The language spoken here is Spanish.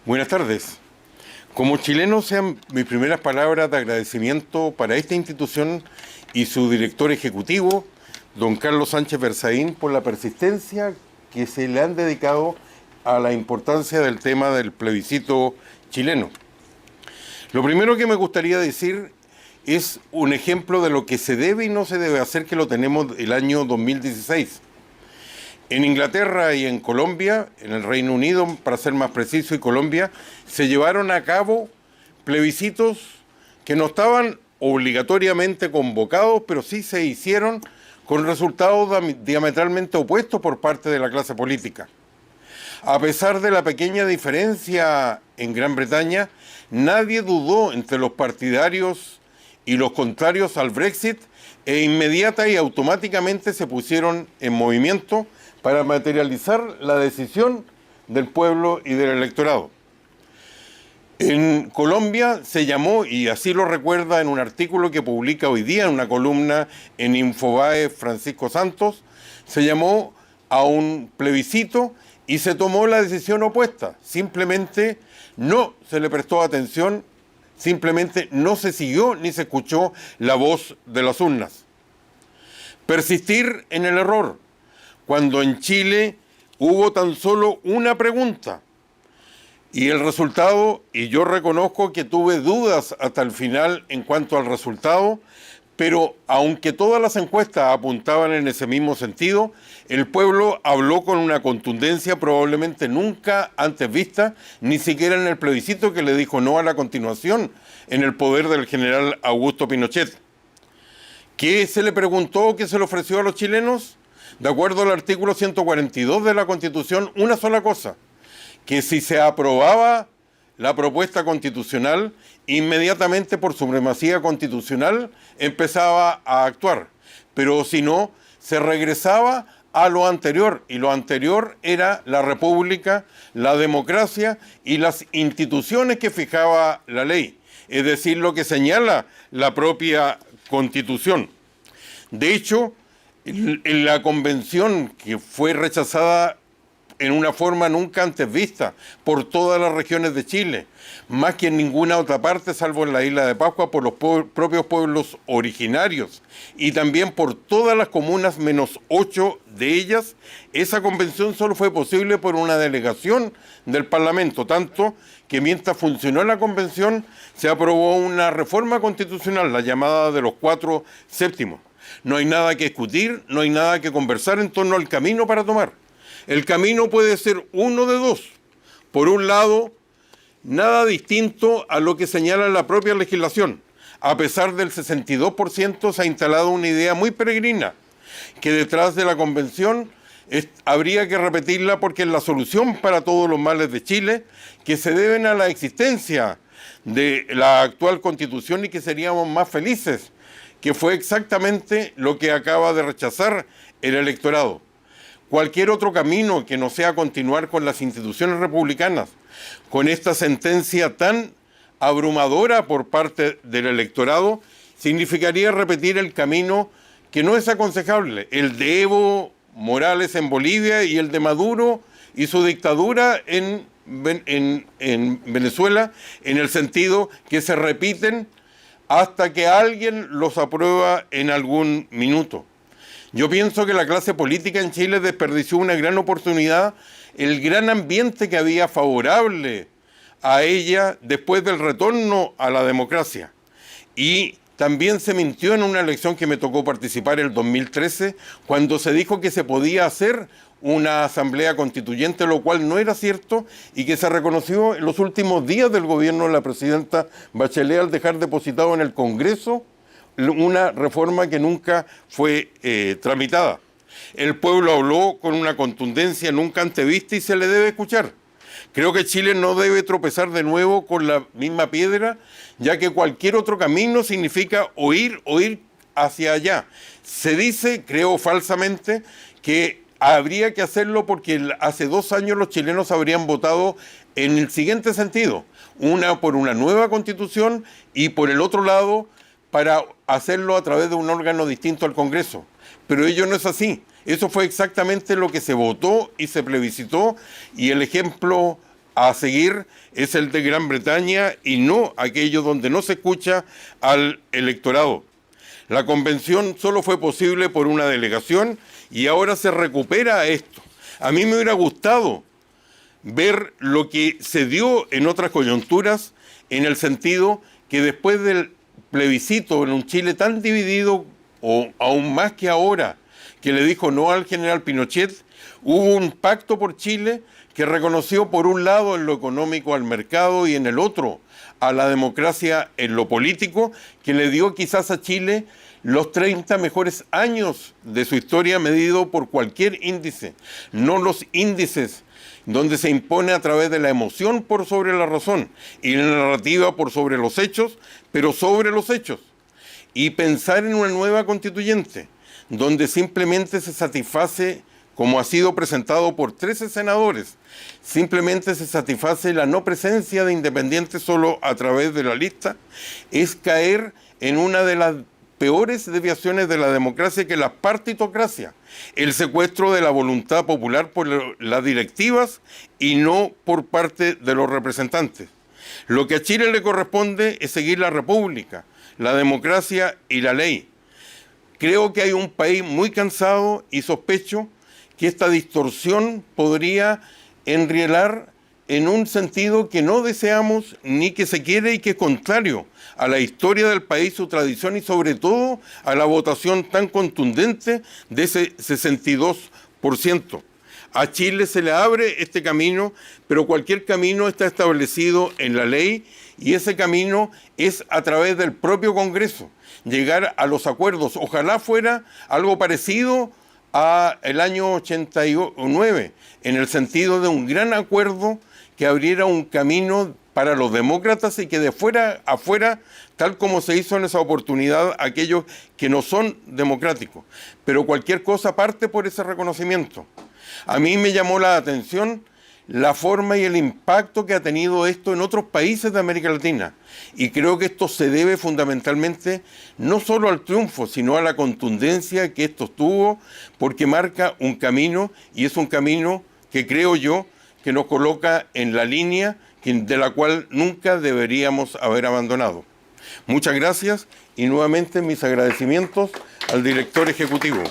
Buenas tardes. Como chileno sean mis primeras palabras de agradecimiento para esta institución y su director ejecutivo, don Carlos Sánchez Berzaín, por la persistencia que se le han dedicado a la importancia del tema del plebiscito chileno. Lo primero que me gustaría decir es un ejemplo de lo que se debe y no se debe hacer, que lo tenemos el año 2016. En Inglaterra y en Colombia, en el Reino Unido, para ser más preciso, y Colombia, se llevaron a cabo plebiscitos que no estaban obligatoriamente convocados, pero sí se hicieron con resultados diametralmente opuestos por parte de la clase política. A pesar de la pequeña diferencia en Gran Bretaña, nadie dudó entre los partidarios y los contrarios al Brexit e inmediata y automáticamente se pusieron en movimiento para materializar la decisión del pueblo y del electorado. En Colombia se llamó, y así lo recuerda en un artículo que publica hoy día en una columna en Infobae Francisco Santos, se llamó a un plebiscito y se tomó la decisión opuesta. Simplemente no se le prestó atención, simplemente no se siguió ni se escuchó la voz de las urnas. Persistir en el error, cuando en Chile hubo tan solo una pregunta y el resultado, y yo reconozco que tuve dudas hasta el final en cuanto al resultado, pero aunque todas las encuestas apuntaban en ese mismo sentido, el pueblo habló con una contundencia probablemente nunca antes vista, ni siquiera en el plebiscito que le dijo no a la continuación en el poder del general Augusto Pinochet. ¿Qué se le preguntó, qué se le ofreció a los chilenos? De acuerdo al artículo 142 de la Constitución, una sola cosa, que si se aprobaba la propuesta constitucional, inmediatamente por supremacía constitucional empezaba a actuar, pero si no, se regresaba a lo anterior, y lo anterior era la república, la democracia y las instituciones que fijaba la ley, es decir, lo que señala la propia Constitución. De hecho, en la convención, que fue rechazada en una forma nunca antes vista por todas las regiones de Chile, más que en ninguna otra parte, salvo en la isla de Pascua, por los propios pueblos originarios y también por todas las comunas menos 8 de ellas, esa convención solo fue posible por una delegación del Parlamento, tanto que mientras funcionó la convención se aprobó una reforma constitucional, la llamada de los 4 séptimos. No hay nada que discutir, no hay nada que conversar en torno al camino para tomar. El camino puede ser uno de dos. Por un lado, nada distinto a lo que señala la propia legislación. A pesar del 62% se ha instalado una idea muy peregrina, que detrás de la convención habría que repetirla porque es la solución para todos los males de Chile, que se deben a la existencia de la actual constitución y que seríamos más felices, que fue exactamente lo que acaba de rechazar el electorado. Cualquier otro camino que no sea continuar con las instituciones republicanas, con esta sentencia tan abrumadora por parte del electorado, significaría repetir el camino que no es aconsejable, el de Evo Morales en Bolivia y el de Maduro y su dictadura en Venezuela, en el sentido que se repiten hasta que alguien los aprueba en algún minuto. Yo pienso que la clase política en Chile desperdició una gran oportunidad, el gran ambiente que había favorable a ella después del retorno a la democracia. Y también se mintió en una elección que me tocó participar en el 2013, cuando se dijo que se podía hacer una asamblea constituyente, lo cual no era cierto y que se reconoció en los últimos días del gobierno de la presidenta Bachelet al dejar depositado en el Congreso una reforma que nunca fue tramitada. El pueblo habló con una contundencia nunca antes vista y se le debe escuchar. Creo que Chile no debe tropezar de nuevo con la misma piedra, ya que cualquier otro camino significa oír hacia allá. Se dice, creo falsamente, que habría que hacerlo porque hace 2 años los chilenos habrían votado en el siguiente sentido: una por una nueva constitución y por el otro lado para hacerlo a través de un órgano distinto al Congreso. Pero ello no es así. Eso fue exactamente lo que se votó y se plebiscitó, y el ejemplo a seguir es el de Gran Bretaña y no aquello donde no se escucha al electorado. La convención solo fue posible por una delegación y ahora se recupera esto. A mí me hubiera gustado ver lo que se dio en otras coyunturas, en el sentido que después del plebiscito en un Chile tan dividido, o aún más que ahora, que le dijo no al general Pinochet, hubo un pacto por Chile que reconoció por un lado en lo económico al mercado y en el otro a la democracia en lo político, que le dio quizás a Chile los 30 mejores años de su historia medido por cualquier índice, no los índices donde se impone a través de la emoción por sobre la razón y la narrativa por sobre los hechos, pero sobre los hechos. Y pensar en una nueva constituyente, donde simplemente se satisface, como ha sido presentado por 13 senadores, simplemente se satisface la no presencia de independientes solo a través de la lista, es caer en una de las peores desviaciones de la democracia, que la partitocracia, el secuestro de la voluntad popular por las directivas y no por parte de los representantes. Lo que a Chile le corresponde es seguir la república, la democracia y la ley. Creo que hay un país muy cansado y sospecho que esta distorsión podría enrielar en un sentido que no deseamos ni que se quiere y que es contrario a la historia del país, su tradición y sobre todo a la votación tan contundente de ese 62%. A Chile se le abre este camino, pero cualquier camino está establecido en la ley y ese camino es a través del propio Congreso, llegar a los acuerdos. Ojalá fuera algo parecido a el año 89, en el sentido de un gran acuerdo que abriera un camino para los demócratas y que de fuera a fuera, tal como se hizo en esa oportunidad, aquellos que no son democráticos. Pero cualquier cosa parte por ese reconocimiento. A mí me llamó la atención la forma y el impacto que ha tenido esto en otros países de América Latina. Y creo que esto se debe fundamentalmente no solo al triunfo, sino a la contundencia que esto tuvo, porque marca un camino, y es un camino que creo yo que nos coloca en la línea de la cual nunca deberíamos haber abandonado. Muchas gracias y nuevamente mis agradecimientos al director ejecutivo.